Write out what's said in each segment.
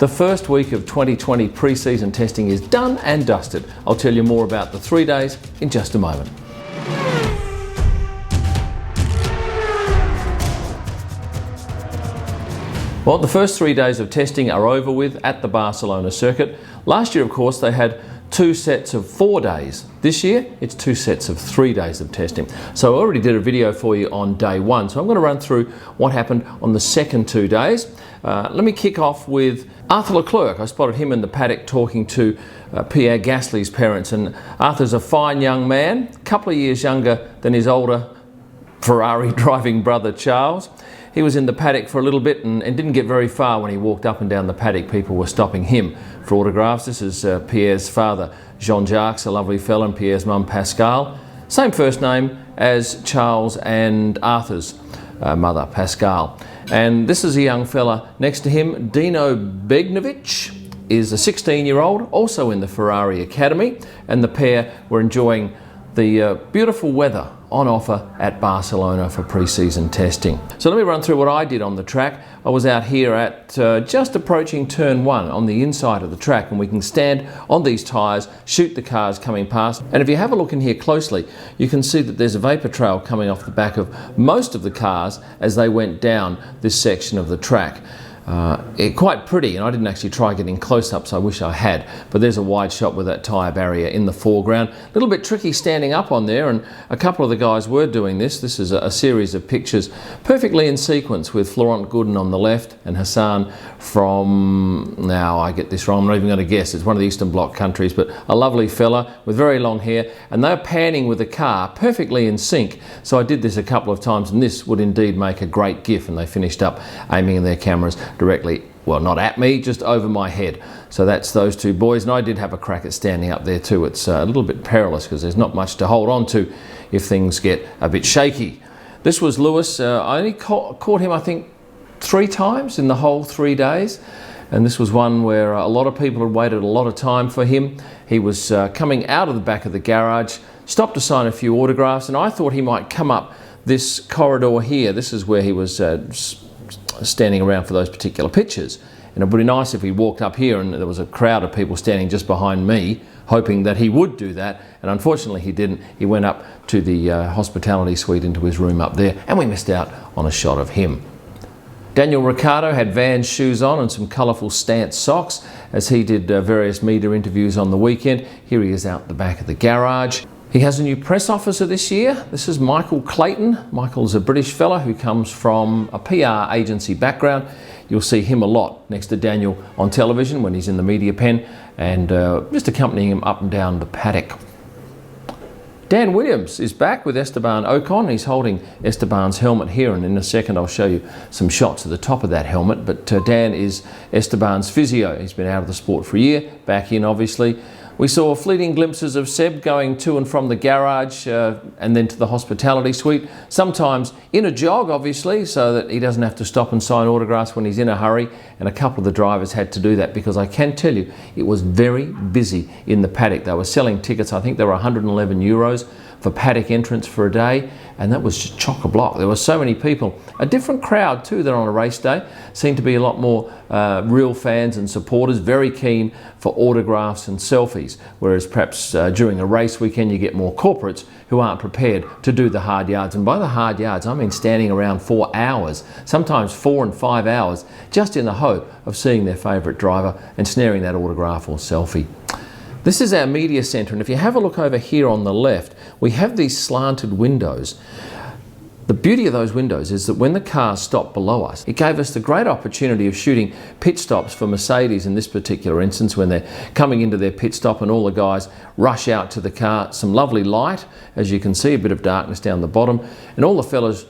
The first week of 2020 pre-season testing is done and dusted. I'll tell you more about the 3 days in just a moment. Well, the first 3 days of testing are over with at the Barcelona circuit. Last year, of course, they had 2 sets of 4 days. This year, it's 2 sets of 3 days of testing. So I already did a video for you on day 1. So I'm going to run through what happened on the second 2 days. Let me kick off with Arthur Leclerc. I spotted him in the paddock talking to Pierre Gasly's parents. And Arthur's a fine young man, a couple of years younger than his older Ferrari driving brother Charles. He was in the paddock for a little bit and didn't get very far when he walked up and down the paddock. People were stopping him for autographs. This is Pierre's father, Jean-Jacques, a lovely fella, and Pierre's mum, Pascal. Same first name as Charles and Arthur's mother, Pascal. And this is a young fella next to him, Dino Begnovic, is a 16-year-old, also in the Ferrari Academy, and the pair were enjoying the beautiful weather on offer at Barcelona for pre-season testing. So let me run through what I did on the track. I was out here at just approaching turn 1 on the inside of the track, and we can stand on these tyres, shoot the cars coming past. And if you have a look in here closely, you can see that there's a vapour trail coming off the back of most of the cars as they went down this section of the track. Quite pretty, and I didn't actually try getting close-ups, I wish I had, but there's a wide shot with that tyre barrier in the foreground. A little bit tricky standing up on there, and a couple of the guys were doing this. This is a series of pictures perfectly in sequence with Florent Goodin on the left and Hassan from, now I get this wrong, I'm not even going to guess, it's one of the Eastern Bloc countries, but a lovely fella with very long hair, and they're panning with the car perfectly in sync. So I did this a couple of times, and this would indeed make a great GIF, and they finished up aiming their cameras directly, well, not at me, just over my head. So that's those two boys, and I did have a crack at standing up there too. It's a little bit perilous because there's not much to hold on to if things get a bit shaky. This was Lewis. I only caught him, I think, 3 times in the whole 3 days, and this was one where a lot of people had waited a lot of time for him. He was coming out of the back of the garage, stopped to sign a few autographs, and I thought he might come up this corridor here. This is where he was standing around for those particular pictures, and it would be nice if he walked up here and there was a crowd of people standing just behind me hoping that he would do that, and unfortunately he didn't. He went up to the hospitality suite into his room up there, and we missed out on a shot of him. Daniel Ricciardo had Vans shoes on and some colourful Stance socks as he did various media interviews on the weekend. Here he is out the back of the garage. He has a new press officer this year. This is Michael Clayton. Michael's a British fella who comes from a PR agency background. You'll see him a lot next to Daniel on television when he's in the media pen, and just accompanying him up and down the paddock. Dan Williams is back with Esteban Ocon. He's holding Esteban's helmet here, and in a second I'll show you some shots at the top of that helmet. But Dan is Esteban's physio. He's been out of the sport for a year, back in obviously. We saw fleeting glimpses of Seb going to and from the garage and then to the hospitality suite, sometimes in a jog obviously, so that he doesn't have to stop and sign autographs when he's in a hurry, and a couple of the drivers had to do that because I can tell you it was very busy in the paddock. They were selling tickets, I think they were 111 euros for paddock entrance for a day, and that was just chock-a-block. There were so many people. A different crowd too than on a race day. Seemed to be a lot more real fans and supporters, very keen for autographs and selfies, whereas perhaps during a race weekend you get more corporates who aren't prepared to do the hard yards. And by the hard yards, I mean standing around 4 hours, sometimes 4 and 5 hours, just in the hope of seeing their favourite driver and snaring that autograph or selfie. This is our media centre, and if you have a look over here on the left, we have these slanted windows. The beauty of those windows is that when the cars stopped below us, it gave us the great opportunity of shooting pit stops for Mercedes in this particular instance when they're coming into their pit stop and all the guys rush out to the car. Some lovely light, as you can see, a bit of darkness down the bottom, and all the fellas,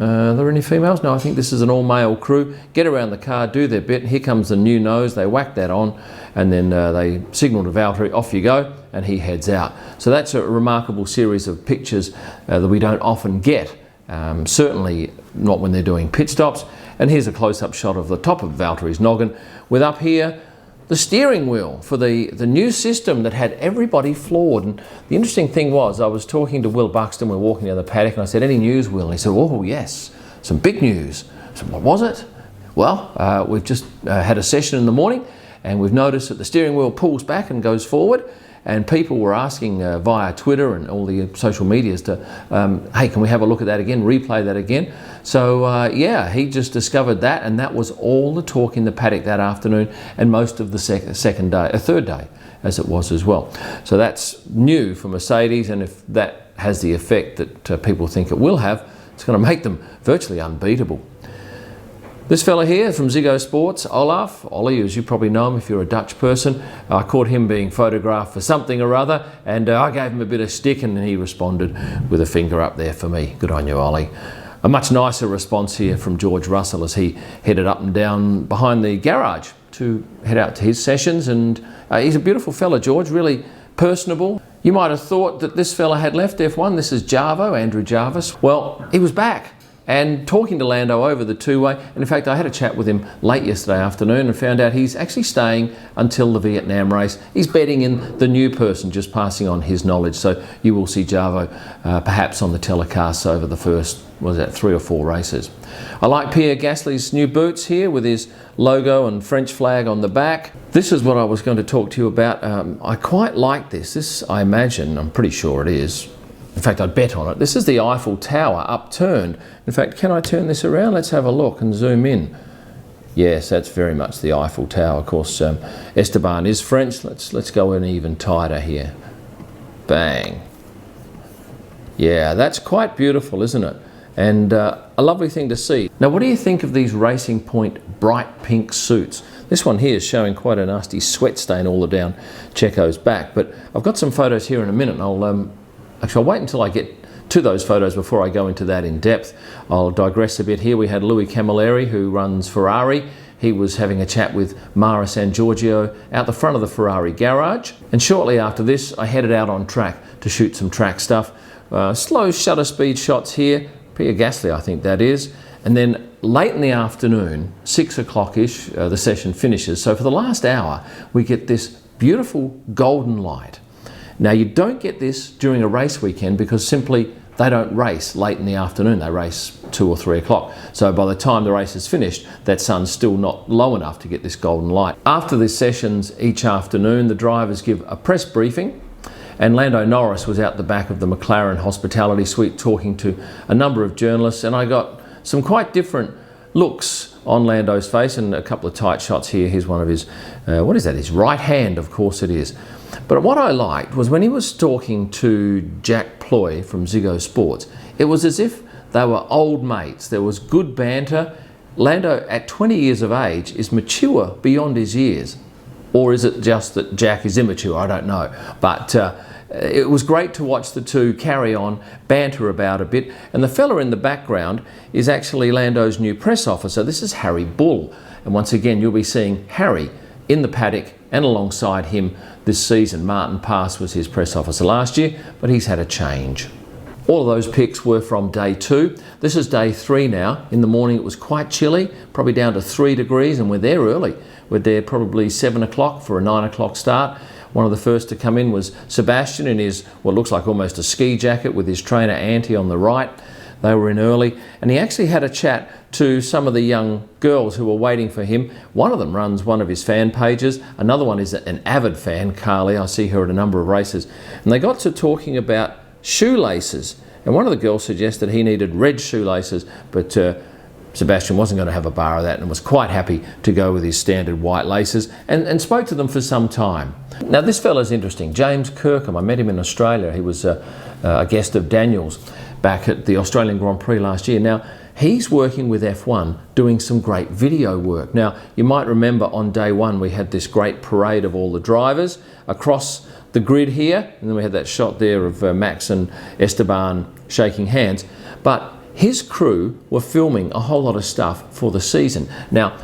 are there any females? No, I think this is an all-male crew. Get around the car, do their bit. Here comes the new nose. They whack that on, and then they signal to Valtteri, off you go, and he heads out. So that's a remarkable series of pictures that we don't often get, certainly not when they're doing pit stops. And here's a close-up shot of the top of Valtteri's noggin, with up here the steering wheel for the new system that had everybody floored. And the interesting thing was, I was talking to Will Buxton, we were walking down the paddock, and I said, any news, Will? And he said, oh yes, some big news. I said, what was it? Well, we've just had a session in the morning, and we've noticed that the steering wheel pulls back and goes forward, and people were asking via Twitter and all the social medias to, hey, can we have a look at that again, replay that again? So yeah, he just discovered that, and that was all the talk in the paddock that afternoon, and most of the third day, as it was as well. So that's new for Mercedes, and if that has the effect that people think it will have, it's going to make them virtually unbeatable. This fella here from Ziggo Sports, Ollie, as you probably know him if you're a Dutch person, I caught him being photographed for something or other, and I gave him a bit of stick, and he responded with a finger up there for me. Good on you, Ollie. A much nicer response here from George Russell as he headed up and down behind the garage to head out to his sessions, and he's a beautiful fella, George, really personable. You might have thought that this fella had left F1. This is Jarvo, Andrew Jarvis. Well, he was back and talking to Lando over the two-way. And in fact, I had a chat with him late yesterday afternoon and found out he's actually staying until the Vietnam race. He's betting in the new person, just passing on his knowledge. So you will see Jarvo perhaps on the telecasts over the first, 3 or 4 races. I like Pierre Gasly's new boots here with his logo and French flag on the back. This is what I was going to talk to you about. I quite like this. This, I imagine, I'm pretty sure it is. In fact, I'd bet on it. This is the Eiffel Tower upturned. In fact, can I turn this around? Let's have a look and zoom in. Yes, that's very much the Eiffel Tower. Of course, Esteban is French. Let's go in even tighter here. Bang. Yeah, that's quite beautiful, isn't it? And a lovely thing to see. Now, what do you think of these Racing Point bright pink suits? This one here is showing quite a nasty sweat stain all down Checo's back, but I've got some photos here in a minute, and I'll wait until I get to those photos before I go into that in depth. I'll digress a bit here. We had Louis Camilleri, who runs Ferrari. He was having a chat with Mara San Giorgio out the front of the Ferrari garage. And shortly after this, I headed out on track to shoot some track stuff. Slow shutter speed shots here. Pierre Gasly, I think that is. And then late in the afternoon, 6 o'clock-ish, the session finishes. So for the last hour, we get this beautiful golden light. Now, you don't get this during a race weekend because simply they don't race late in the afternoon. They race 2 or 3 o'clock. So by the time the race is finished, that sun's still not low enough to get this golden light. After the sessions each afternoon, the drivers give a press briefing, and Lando Norris was out the back of the McLaren hospitality suite talking to a number of journalists, and I got some quite different looks on Lando's face, and a couple of tight shots here. Here's one of his, what is that? His right hand, of course it is. But what I liked was when he was talking to Jack Ploy from Ziggo Sports, it was as if they were old mates. There was good banter. Lando, at 20 years of age, is mature beyond his years. Or is it just that Jack is immature? I don't know. But it was great to watch the two carry on, banter about a bit. And the fella in the background is actually Lando's new press officer. This is Harry Bull. And once again, you'll be seeing Harry in the paddock and alongside him this season. Martin Pass was his press officer last year, but he's had a change. All of those pics were from day 2. This is day 3 now. In the morning it was quite chilly, probably down to 3 degrees, and we're there early. We're there probably 7 o'clock for a 9 o'clock start. One of the first to come in was Sebastian in his, what looks like almost a ski jacket with his trainer Antti on the right. They were in early, and he actually had a chat to some of the young girls who were waiting for him. One of them runs one of his fan pages. Another one is an avid fan, Carly. I see her at a number of races. And they got to talking about shoelaces. And one of the girls suggested he needed red shoelaces, but Sebastian wasn't going to have a bar of that and was quite happy to go with his standard white laces, and spoke to them for some time. Now, this fella's interesting. James Kirk, I met him in Australia. He was a guest of Daniel's back at the Australian Grand Prix last year. Now, he's working with F1 doing some great video work. Now, you might remember on day 1 we had this great parade of all the drivers across the grid here, and then we had that shot there of Max and Esteban shaking hands. But his crew were filming a whole lot of stuff for the season. Now,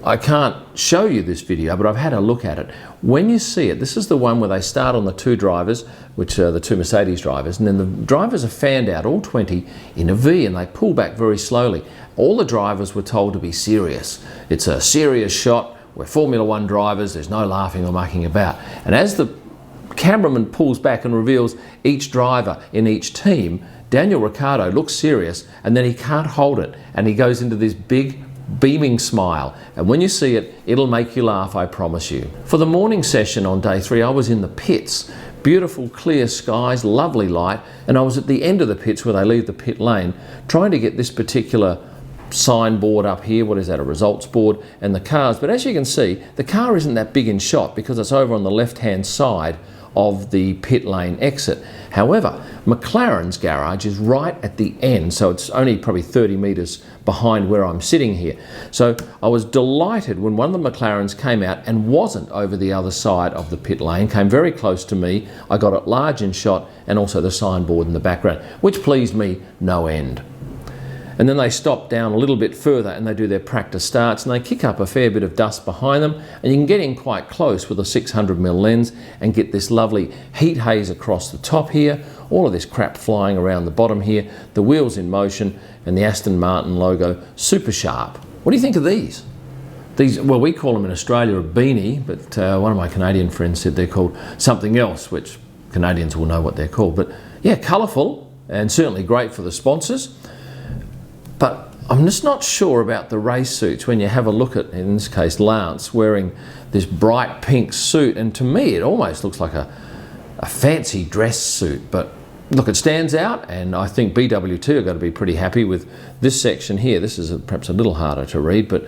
I can't show you this video, but I've had a look at it. When you see it, this is the one where they start on the 2 drivers, which are the 2 Mercedes drivers, and then the drivers are fanned out, all 20, in a V, and they pull back very slowly. All the drivers were told to be serious. It's a serious shot. We're Formula 1 drivers. There's no laughing or mucking about. And as the cameraman pulls back and reveals each driver in each team, Daniel Ricciardo looks serious, and then he can't hold it, and he goes into this big beaming smile, and when you see it, it'll make you laugh, I promise you. For the morning session on day 3, I was in the pits. Beautiful clear skies, lovely light, and I was at the end of the pits where they leave the pit lane, trying to get this particular signboard up here. What is that? A results board, and the cars. But as you can see, the car isn't that big in shot because it's over on the left-hand side of the pit lane exit. However, McLaren's garage is right at the end, so it's only probably 30 metres behind where I'm sitting here. So I was delighted when one of the McLarens came out and wasn't over the other side of the pit lane, came very close to me. I got it large in shot, and also the signboard in the background, which pleased me no end. And then they stop down a little bit further and they do their practice starts, and they kick up a fair bit of dust behind them, and you can get in quite close with a 600mm lens and get this lovely heat haze across the top here, all of this crap flying around the bottom here, the wheels in motion, and the Aston Martin logo super sharp. What do you think of these? These, well, we call them in Australia a beanie, but one of my Canadian friends said they're called something else, which Canadians will know what they're called. But yeah, colourful and certainly great for the sponsors. But I'm just not sure about the race suits when you have a look at, in this case, Lance wearing this bright pink suit, and to me it almost looks like a fancy dress suit. But look, it stands out, and I think BWT are going to be pretty happy with this section here. This is perhaps a little harder to read, but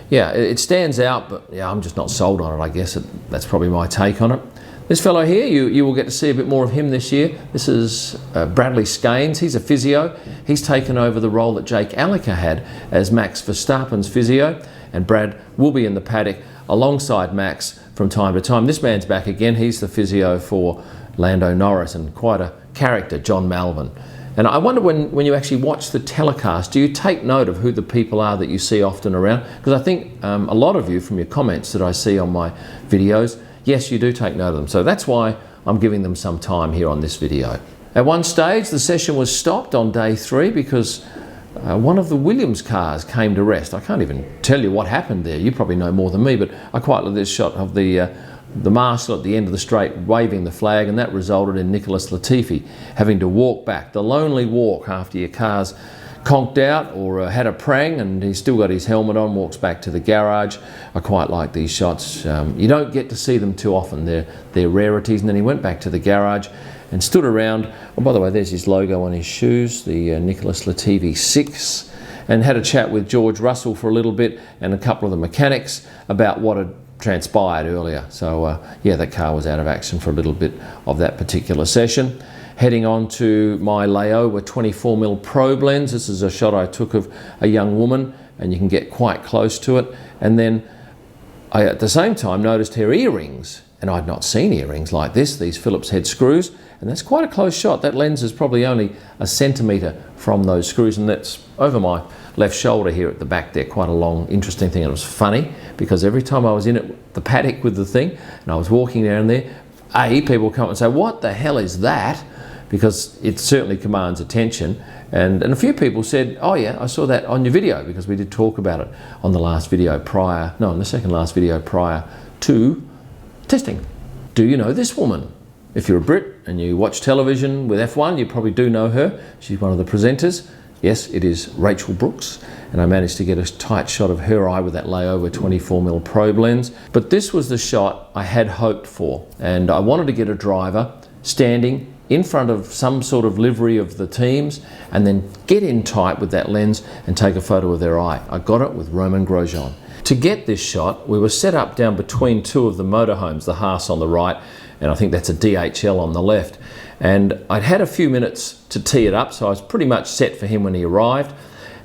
yeah, it stands out, but yeah, I'm just not sold on it, I guess. That's probably my take on it. This fellow here, you will get to see a bit more of him this year. This is Bradley Scanes. He's a physio. He's taken over the role that Jake Alliker had as Max Verstappen's physio, and Brad will be in the paddock alongside Max from time to time. This man's back again. He's the physio for Lando Norris, and quite a character, John Malvin. And I wonder when you actually watch the telecast, do you take note of who the people are that you see often around? Because I think a lot of you, from your comments that I see on my videos, yes, you do take note of them. So that's why I'm giving them some time here on this video. At one stage, the session was stopped on day 3 because one of the Williams cars came to rest. I can't even tell you what happened there. You probably know more than me, but I quite like this shot of the marshal at the end of the straight waving the flag, and that resulted in Nicholas Latifi having to walk back. The lonely walk after your car's conked out or had a prang, and he's still got his helmet on, walks back to the garage. I quite like these shots. You don't get to see them too often. They're rarities. And then he went back to the garage and stood around. Oh, by the way, there's his logo on his shoes, the Nicholas Latifi 6, and had a chat with George Russell for a little bit and a couple of the mechanics about what had transpired earlier. So yeah, that car was out of action for a little bit of that particular session. Heading on to my Laowa 24mm probe lens. This is a shot I took of a young woman, and you can get quite close to it. And then I, at the same time, noticed her earrings, and I'd not seen earrings like this, these Phillips head screws, and that's quite a close shot. That lens is probably only a centimetre from those screws, and that's over my left shoulder here at the back there. Quite a long, interesting thing. And it was funny because every time I was in it, the paddock with the thing, and I was walking down there, people come up and say, "What the hell is that?" Because it certainly commands attention. And a few people said, "Oh yeah, I saw that on your video," because we did talk about it on the last video prior, no, on the second last video prior to testing. Do you know this woman? If you're a Brit and you watch television with F1, you probably do know her. She's one of the presenters. Yes, it is Rachel Brooks, and I managed to get a tight shot of her eye with that Laowa 24mm probe lens. But this was the shot I had hoped for, and I wanted to get a driver standing in front of some sort of livery of the teams, and then get in tight with that lens and take a photo of their eye. I got it with Romain Grosjean. To get this shot, we were set up down between two of the motorhomes, the Haas on the right, and I think that's a DHL on the left. And I'd had a few minutes to tee it up, so I was pretty much set for him when he arrived.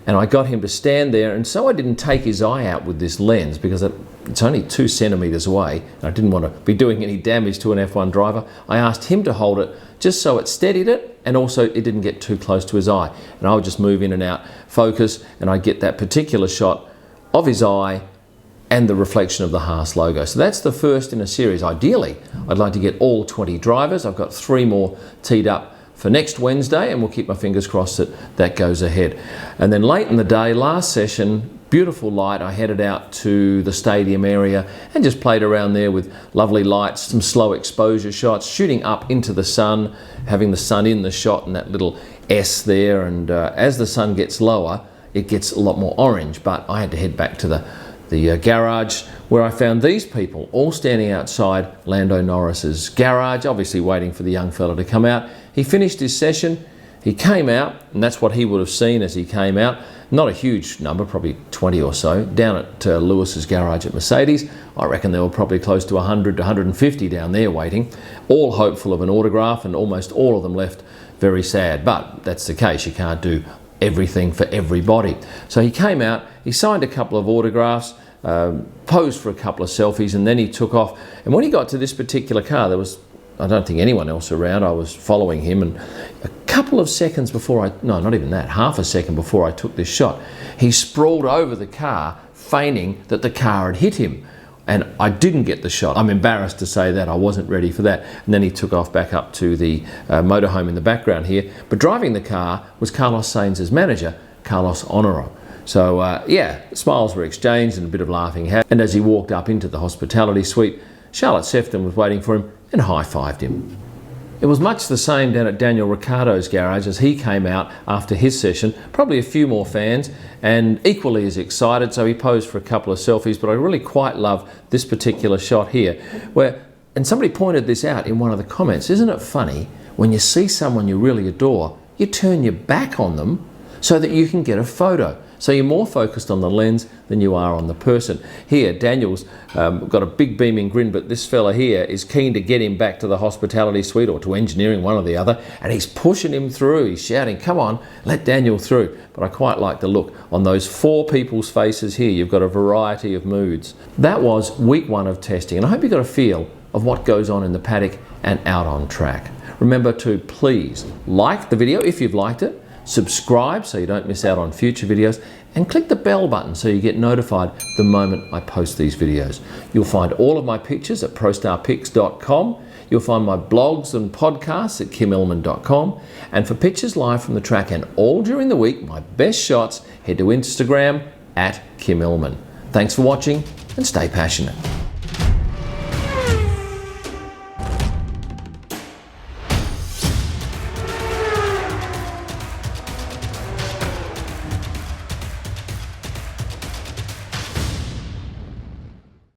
And I got him to stand there, and so I didn't take his eye out with this lens because it's only 2 centimetres away, and I didn't want to be doing any damage to an F1 driver. I asked him to hold it just so it steadied it, and also it didn't get too close to his eye. And I would just move in and out, focus, and I'd get that particular shot of his eye and the reflection of the Haas logo. So that's the first in a series. Ideally, I'd like to get all 20 drivers. I've got 3 more teed up for next Wednesday, and we'll keep my fingers crossed that that goes ahead. And then late in the day, last session, beautiful light, I headed out to the stadium area and just played around there with lovely lights, some slow exposure shots, shooting up into the sun, having the sun in the shot and that little S there. And as the sun gets lower, it gets a lot more orange. But I had to head back to the garage, where I found these people all standing outside Lando Norris's garage, obviously waiting for the young fella to come out. He finished his session, he came out, and that's what he would have seen as he came out. Not a huge number, probably 20 or so, down at Lewis's garage at Mercedes. I reckon there were probably close to 100 to 150 down there waiting, all hopeful of an autograph, and almost all of them left very sad. But that's the case, you can't do everything for everybody. So he came out, he signed a couple of autographs, posed for a couple of selfies, and then he took off. And when he got to this particular car, there was, I don't think anyone else around. I was following him, and a couple of seconds before no, not even that, half a second before I took this shot, he sprawled over the car, feigning that the car had hit him. And I didn't get the shot. I'm embarrassed to say that. I wasn't ready for that. And then he took off back up to the motorhome in the background here. But driving the car was Carlos Sainz's manager, Carlos Honoro. So yeah, smiles were exchanged and a bit of laughing happened. And as he walked up into the hospitality suite, Charlotte Sefton was waiting for him and high-fived him. It was much the same down at Daniel Ricciardo's garage as he came out after his session. Probably a few more fans and equally as excited, so he posed for a couple of selfies. But I really quite love this particular shot here, where, and somebody pointed this out in one of the comments, isn't it funny when you see someone you really adore, you turn your back on them so that you can get a photo. So you're more focused on the lens than you are on the person. Here, Daniel's got a big beaming grin, but this fella here is keen to get him back to the hospitality suite or to engineering, one or the other, and he's pushing him through. He's shouting, come on, let Daniel through. But I quite like the look on those four people's faces here. You've got a variety of moods. That was week 1 of testing, and I hope you got a feel of what goes on in the paddock and out on track. Remember to please like the video if you've liked it, subscribe so you don't miss out on future videos, and click the bell button so you get notified the moment I post these videos. You'll find all of my pictures at prostarpics.com. You'll find my blogs and podcasts at kimillman.com. And for pictures live from the track and all during the week, my best shots, head to Instagram at Kim Illman. Thanks for watching and stay passionate.